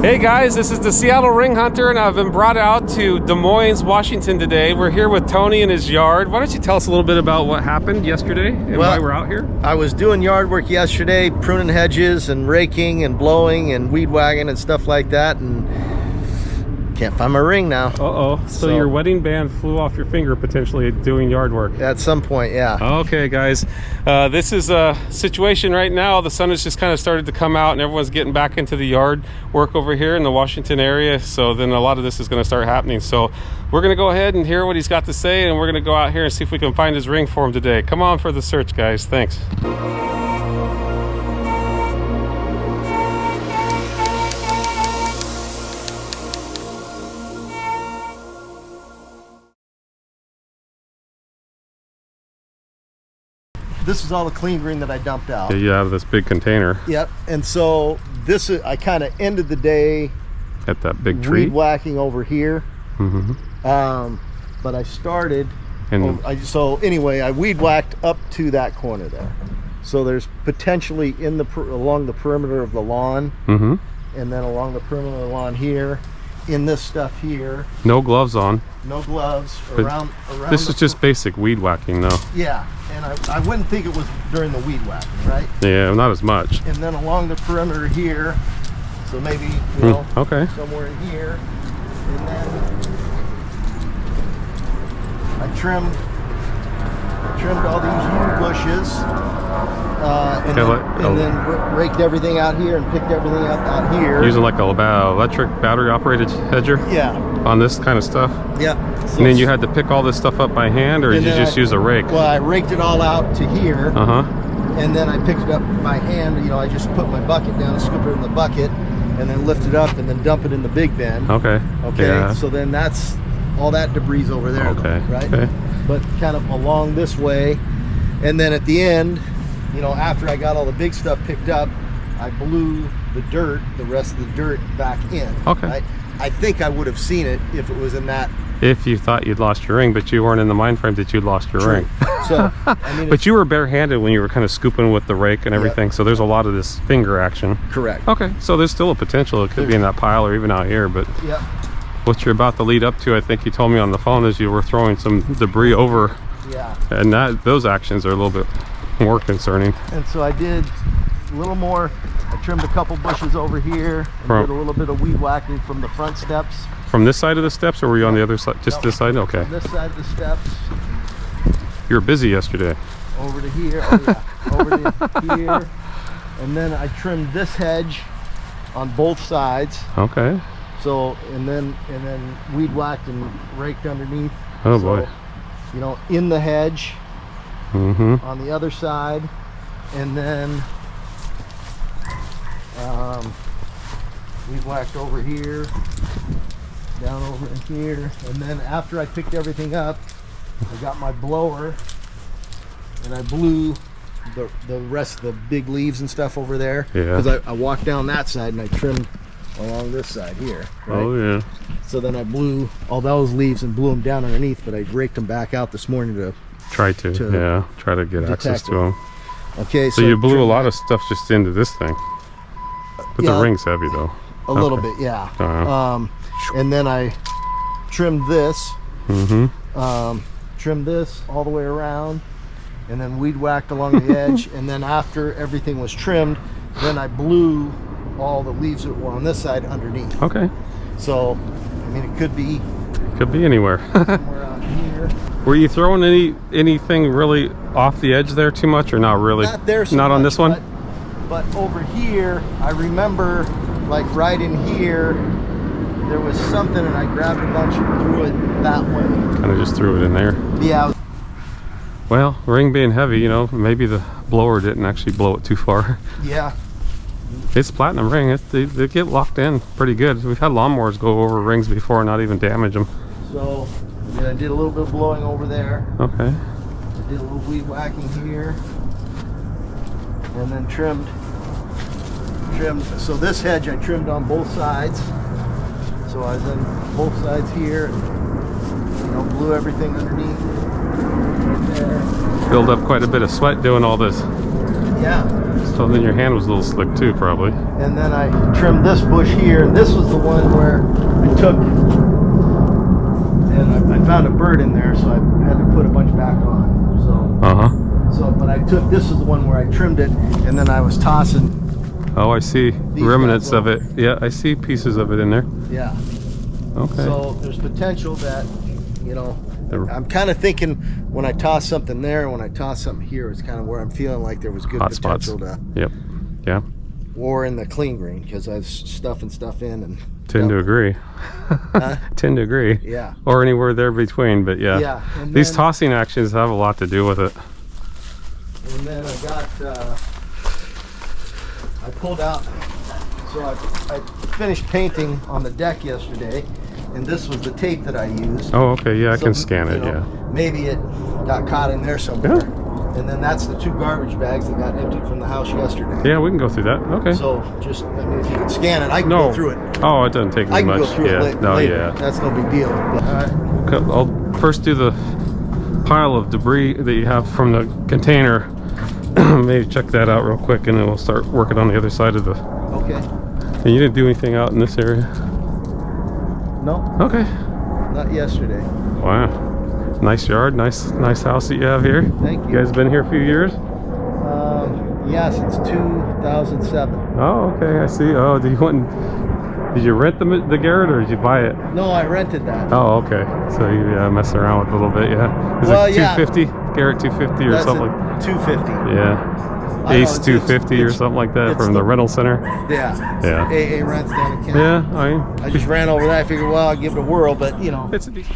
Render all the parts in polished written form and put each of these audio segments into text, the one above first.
Hey guys, this is the Seattle Ring Hunter, and I've been brought out to Des Moines, Washington today. We're here with Tony in his yard. Why don't you tell us a little bit about what happened yesterday and why we're out here? I was doing yard work yesterday, pruning hedges and raking and blowing and weed whacking and stuff like that, and can't find my ring now. Uh-oh. So your wedding band flew off your finger potentially doing yard work. At some point, yeah. Okay, guys. This is a situation right now. The sun has just kind of started to come out and everyone's getting back into the yard work over here in the Washington area. So then a lot of this is going to start happening. So we're going to go ahead and hear what he's got to say, and we're going to go out here and see if we can find his ring for him today. Come on for the search, guys. Thanks. This is all the clean ring that I dumped out. Yeah, out of this big container. Yep. And so this is, I kind of ended the day at that big tree, weed whacking over here. Mm-hmm. But I started, and so anyway, I weed whacked up to that corner there. So there's potentially in the along the perimeter of the lawn, mm-hmm, and then along the perimeter of the lawn here, in this stuff here. No gloves on. No gloves But around. This is just basic weed whacking, though. Yeah, and I wouldn't think it was during the weed whacking, right? Yeah, not as much. And then along the perimeter here, so maybe, you know, okay, somewhere in here, and then I trimmed all these yew bushes, and then raked everything out here and picked everything up out here. Using like a electric battery operated hedger? Yeah. On this kind of stuff? Yeah. So, and then you had to pick all this stuff up by hand, or did you just use a rake? Well, I raked it all out to here. Uh-huh. And then I picked it up by hand. You know, I just put my bucket down and scoop it in the bucket, and then lift it up and then dump it in the big bin. Okay. Okay. Yeah. So then that's all that debris over there. Okay. Though, right? Okay. But kind of along this way, and then at the end, you know, after I got all the big stuff picked up, I blew the rest of the dirt back in. Okay. Right? I think I would have seen it if it was in that. If you thought you'd lost your ring, but you weren't in the mind frame that you'd lost your ring. So, I mean, but you were barehanded when you were kind of scooping with the rake and everything. Yep. So there's a lot of this finger action. Correct. Okay. So there's still a potential. It could be in that pile or even out here, but yep. What you're about to lead up to, I think you told me on the phone, is you were throwing some debris over. Yeah. And those actions are a little bit more concerning. And so I did a little more. I trimmed a couple bushes over here and did a little bit of weed whacking from the front steps. From this side of the steps, or were you on the other side? Just this side? Okay. From this side of the steps. You were busy yesterday. Over to here. Oh yeah. Over to here. And then I trimmed this hedge on both sides. Okay. So and then weed whacked and raked underneath. Oh boy. You know, in the hedge. Mm-hmm. On the other side, and then we whacked over here, down over in here, and then after I picked everything up, I got my blower and I blew the rest of the big leaves and stuff over there. Yeah. Because I walked down that side and I trimmed along this side here. Right? Oh yeah. So then I blew all those leaves and blew them down underneath, but I raked them back out this morning to try to get access to them. Okay, so you blew a lot of stuff just into this thing, but the ring's heavy though. A little bit, yeah. And then I trimmed this. Trimmed this all the way around, and then weed whacked along the edge. And then after everything was trimmed, then I blew all the leaves that were on this side underneath. Okay. So, I mean, it could be anywhere. Somewhere out here. Were you throwing anything really off the edge there too much, or not really? Not there so Not much, on this one? But over here, I remember, like right in here, there was something and I grabbed a bunch and threw it that way. Kind of just threw it in there? Yeah. Well, ring being heavy, you know, maybe the blower didn't actually blow it too far. Yeah. It's platinum ring. They get locked in pretty good. We've had lawnmowers go over rings before and not even damage them. So, yeah, I did a little bit of blowing over there. Okay. I did a little weed whacking here. And then trimmed. So this hedge I trimmed on both sides. So I then both sides here, you know, blew everything underneath. Right there. Build up quite a bit of sweat doing all this. Yeah. So then your hand was a little slick too, probably. And then I trimmed this bush here, and this was the one where I took, and I found a bird in there, so I had to put a bunch back on. So, but I took, this is the one where I trimmed it, and then I was tossing. Oh, I see remnants of it. Yeah, I see pieces of it in there. Yeah. Okay. So there's potential that, you know, I'm kind of thinking when I toss something there, when I toss something here, it's kind of where I'm feeling like there was good hot potential spots. to. Yep. Yeah. Or in the clean green, because I was stuffing stuff in and. Tend to agree. Tend to agree. Yeah. Or anywhere there between, but yeah. Yeah. These tossing actions have a lot to do with it. And then I got, I pulled out, so I finished painting on the deck yesterday, and this was the tape that I used. Oh, okay, yeah, I So, can scan it, you know, yeah. Maybe it got caught in there somewhere. Yeah. And then that's the 2 garbage bags that got emptied from the house yesterday. Yeah, we can go through that, okay. So just, I mean, if you can scan it, I can go through it. Oh, it doesn't take I as can much. go through Yeah, it no, later. yeah. That's no big deal. But, all right. Okay, I'll first do the pile of debris that you have from the container. Maybe check that out real quick, and then we'll start working on the other side of the... Okay. And you didn't do anything out in this area? No. Okay. Not yesterday. Wow. Nice yard, nice house that you have here. Thank you. You guys been here a few years? Yeah, since 2007. Oh, okay, I see. Oh, did you rent the garret, or did you buy it? No, I rented that. Oh, okay. So you messing around with a little bit, yeah. Is Well, it 250? Garrett 250 or That's something? 250. Yeah. I know, Ace 250 or something like that from the rental center. Yeah. Yeah. AA rents down in Canada. Yeah, I mean, I just ran over that. I figured, well, I'll give it a whirl, but you know. it's a decent.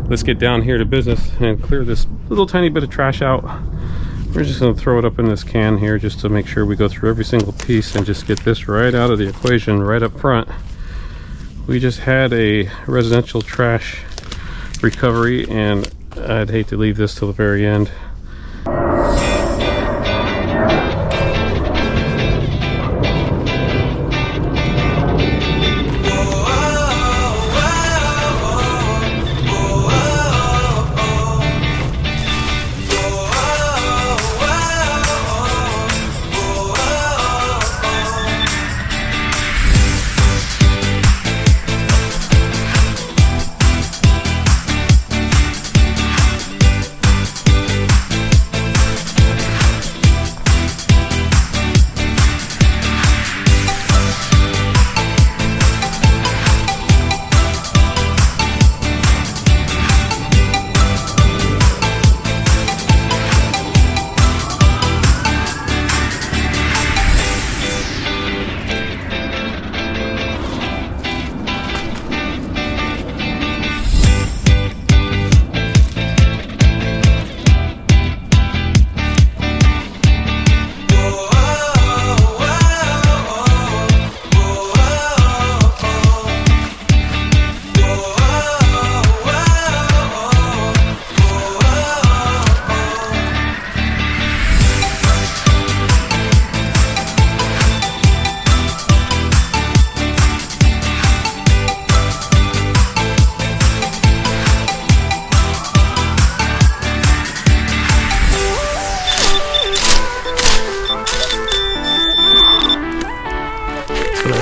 Let's get down here to business and clear this little tiny bit of trash out. We're just going to throw it up in this can here just to make sure we go through every single piece and just get this right out of the equation right up front. We just had a residential trash recovery, and I'd hate to leave this till the very end.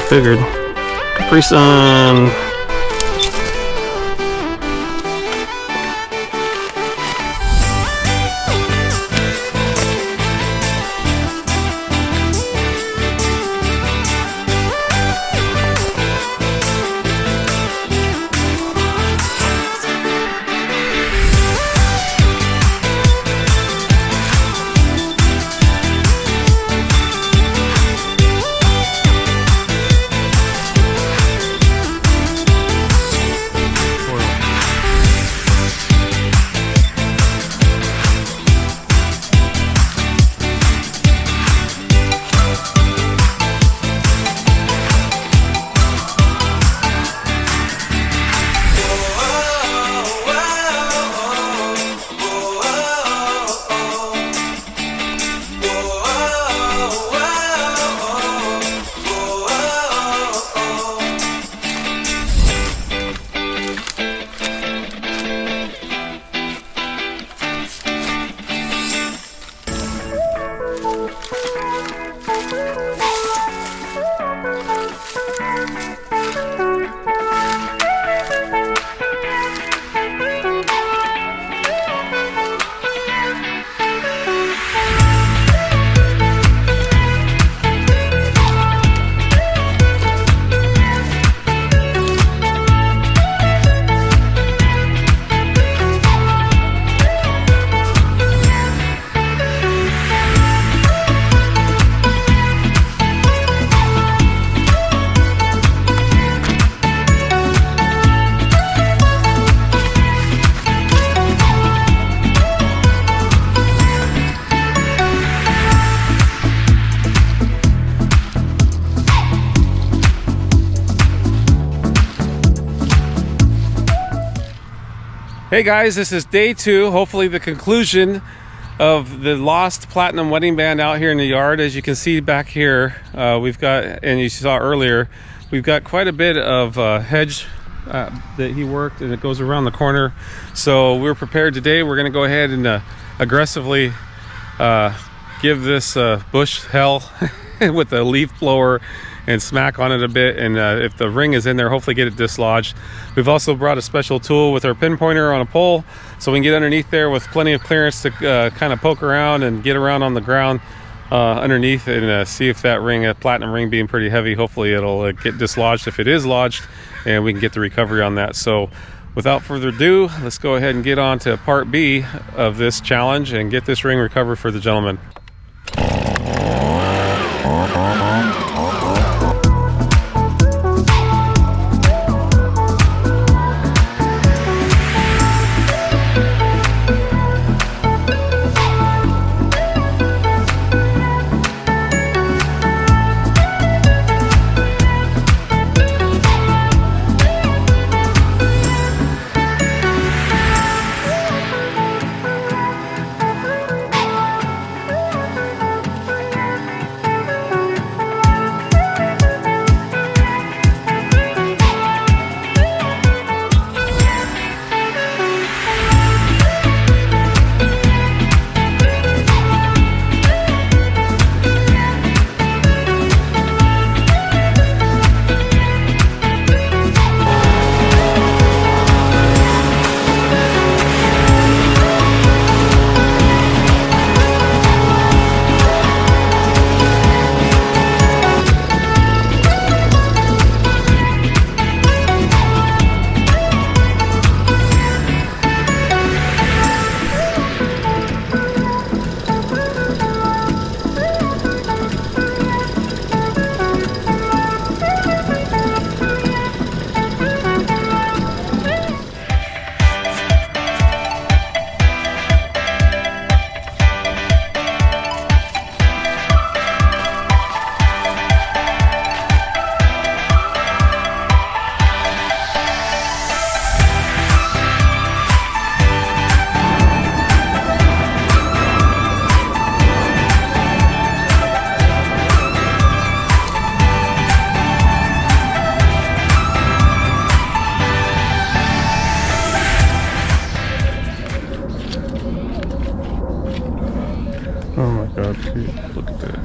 Figured. Capri Sun. Hey guys, this is day 2, hopefully the conclusion of the lost platinum wedding band out here in the yard. As you can see back here, we've got, and you saw earlier, we've got quite a bit of hedge that he worked, and it goes around the corner. So we're prepared today. We're going to go ahead and aggressively give this bush hell with a leaf blower and smack on it a bit, and if the ring is in there, hopefully get it dislodged. We've also brought a special tool with our pinpointer on a pole, so we can get underneath there with plenty of clearance to kind of poke around and get around on the ground underneath and see if that ring, a platinum ring being pretty heavy, hopefully it'll get dislodged if it is lodged, and we can get the recovery on that. So without further ado, let's go ahead and get on to part B of this challenge and get this ring recovered for the gentleman. Oh my God, look at that.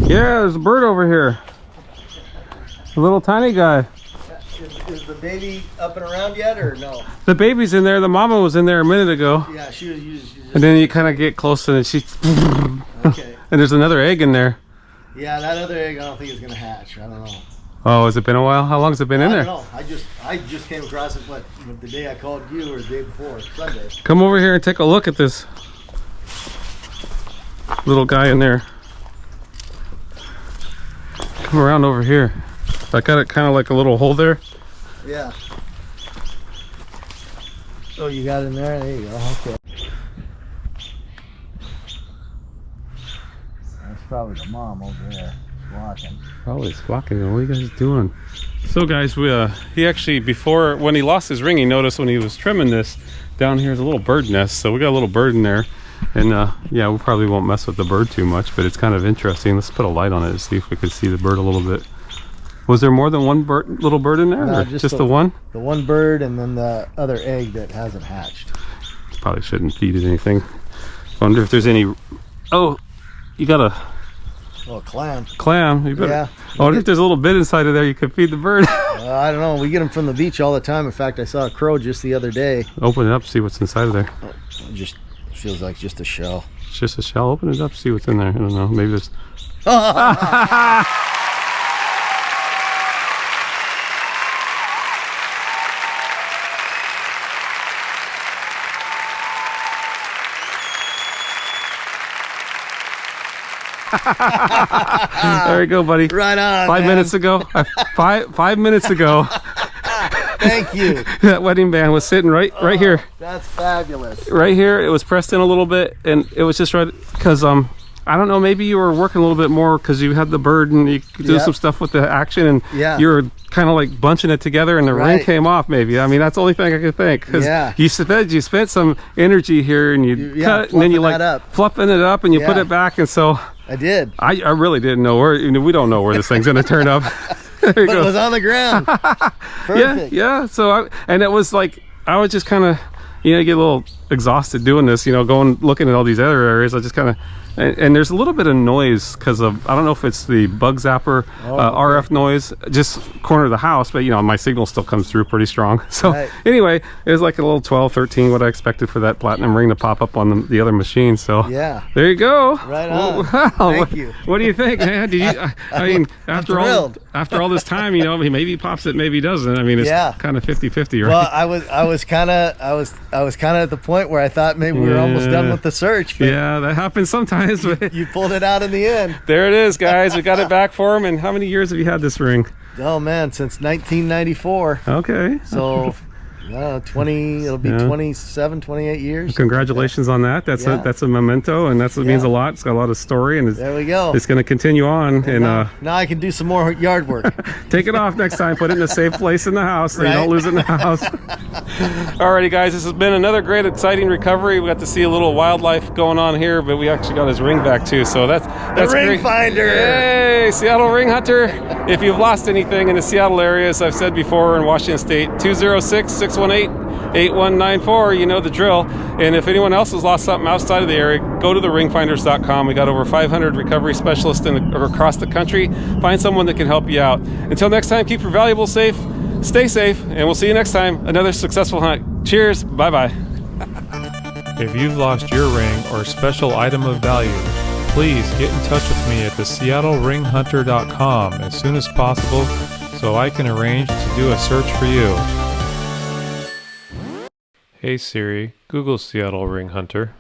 Yeah, there's a bird over here. A little tiny guy. Is the baby up and around yet, or no? The baby's in there. The mama was in there a minute ago. Yeah, she was just... And then you kind of get close and she... Okay. And there's another egg in there. Yeah, that other egg I don't think is going to hatch. I don't know. Oh, has it been a while? How long has it been in there? I don't know. I just came across it, the day I called you, or the day before, Sunday. Come over here and take a look at this little guy in there. Come around over here. I got it kind of like a little hole there. Yeah. Oh, you got it in there? There you go. Okay. That's probably the mom over there squawking. Probably squawking. What are you guys doing? So guys, he actually, before, when he lost his ring, he noticed when he was trimming this, down here is a little bird nest. So we got a little bird in there. And yeah, we probably won't mess with the bird too much, but it's kind of interesting. Let's put a light on it to see if we could see the bird a little bit. Was there more than one little bird in there? No, or just the one? The one bird, and then the other egg that hasn't hatched. Probably shouldn't feed it anything. Wonder if there's any... Oh, you got a... Oh, a clam. Clam. You better... Yeah. I wonder if there's a little bit inside of there you could feed the bird. I don't know. We get them from the beach all the time. In fact, I saw a crow just the other day. Open it up, see what's inside of there. It just feels like just a shell. It's just a shell. Open it up, see what's in there. I don't know. Maybe there's... There you go, buddy. Right on. 5 minutes ago. 5 minutes ago. Thank you. That wedding band was sitting right here. That's fabulous. Right here. It was pressed in a little bit, and it was just right because I don't know. Maybe you were working a little bit more because you had the bird and you could do some stuff with the action, and you were kind of like bunching it together, and the ring came off. Maybe. I mean, that's the only thing I could think. You spent some energy here, and you cut it, and then you like fluffing it up, and you put it back, and so. I did. I really didn't know where. We don't know where this thing's gonna turn up. But it was on the ground. Perfect. Yeah. So and it was like I was just kind of, get a little exhausted doing this. Looking at all these other areas. I just kind of. And there's a little bit of noise because of, I don't know if it's the bug zapper RF noise, just corner of the house, but my signal still comes through pretty strong. So anyway, it was like a little 12, 13, what I expected for that platinum ring to pop up on the other machine. So there you go. Right on. Wow. Thank you. What do you think, man? I mean, after all this time, maybe he pops it, maybe he doesn't. I mean, it's kind of 50-50, right? Well, I was kind of at the point where I thought maybe we were almost done with the search. But yeah, that happens sometimes. You pulled it out in the end. There it is, guys. We got it back for him. And how many years have you had this ring? Oh man, since 1994. Okay. So 20, it'll be 27, 28 years. Congratulations on that. That's a memento, and that means a lot. It's got a lot of story, and there we go. It's going to continue on. And now I can do some more yard work. Take it off next time. Put it in a safe place in the house so you don't lose it in the house. Alrighty, guys. This has been another great, exciting recovery. We got to see a little wildlife going on here, but we actually got his ring back too. So that's the ring great. finder. Hey, Seattle Ring Hunter. If you've lost anything in the Seattle area, as I've said before, in Washington State, 206-618-8194. You know the drill. And if anyone else has lost something outside of the area, go to theringfinders.com. We got over 500 recovery specialists across the country. Find someone that can help you out. Until next time, keep your valuables safe, stay safe, and we'll see you next time. Another successful hunt. Cheers. Bye-bye. If you've lost your ring or special item of value, please get in touch with me at the SeattleRingHunter.com as soon as possible so I can arrange to do a search for you. Hey Siri, Google Seattle Ring Hunter.